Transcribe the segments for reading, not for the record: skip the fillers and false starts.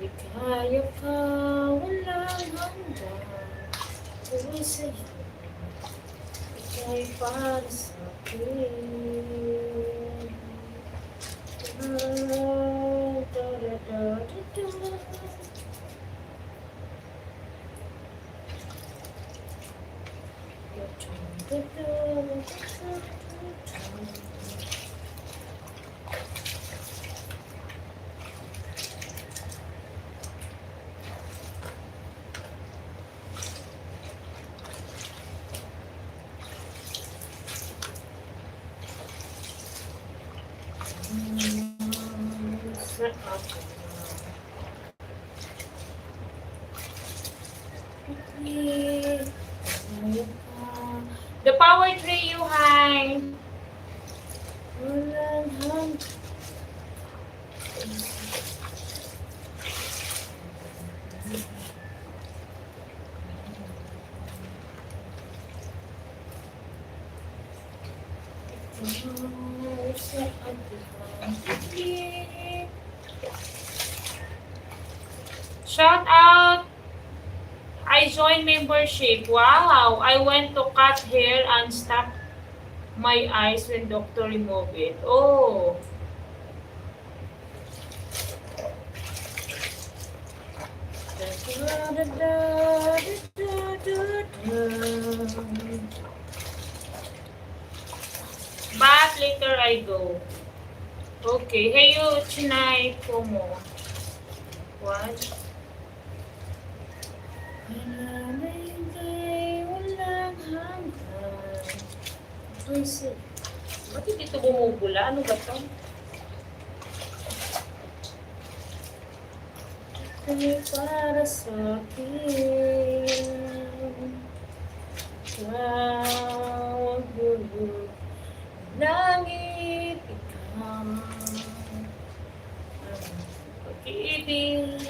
Ligaya ka, walang hanggan. Tuloy sa'yo, ika'y para sa'kin. The power tree, you high. Shout out! I joined membership. Wow! I went to cut hair and stop my eyes when doctor removed it. Oh! But later I go. Okay. Hey you, Chinay Pomo. What? Ba't hindi ito bumubula? Ano ba ito? Ay, para sa akin. Wow, langit ikaw. Pag-ibig.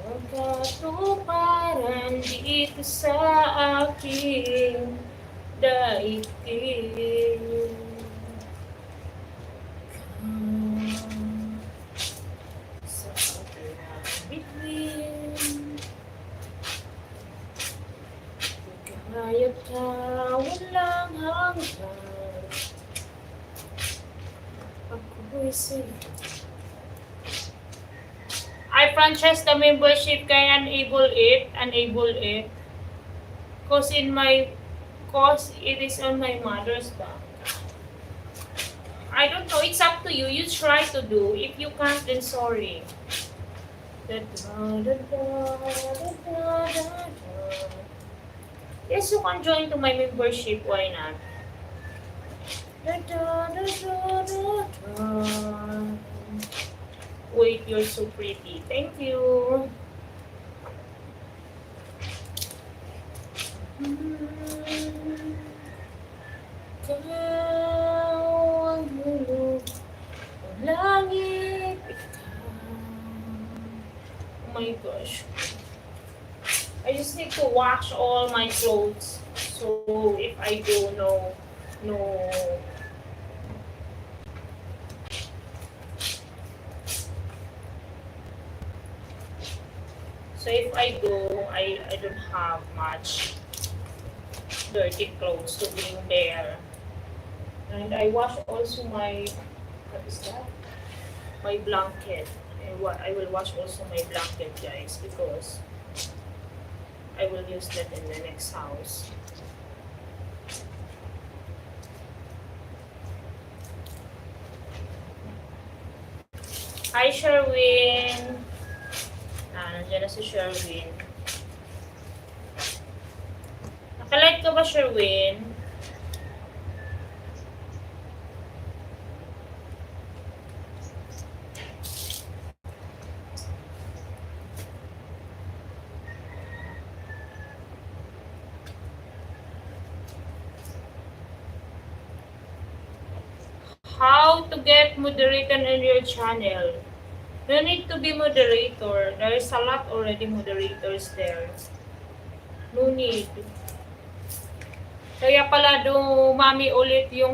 Ang katuparan dito sa aking daigdig. Sa bituin. Ligaya ka, walang hanggan. Ako'y sa'yo. I franchise the membership kaya enable it. Cause it is on my mother's bank. I don't know, it's up to you. You try to do. If you can't, then sorry. Yes, you can join to my membership. Why not? Wait, you're so pretty. Thank you. Ikaw ang hulog ng langit. Oh my gosh. I just need to wash all my clothes. So if I do, no. So if I go, I don't have much dirty clothes to bring there. And I wash also my, what is that? My blanket. I will wash also my blanket, guys, because I will use that in the next house. Hi, Sherwin. Nandiyan na si Sherwin. Nakalight ka ba, Sherwin? How to get moderator in your channel? No need to be moderator. There is a lot already moderators there. No need. Kaya pala dumami ulit yung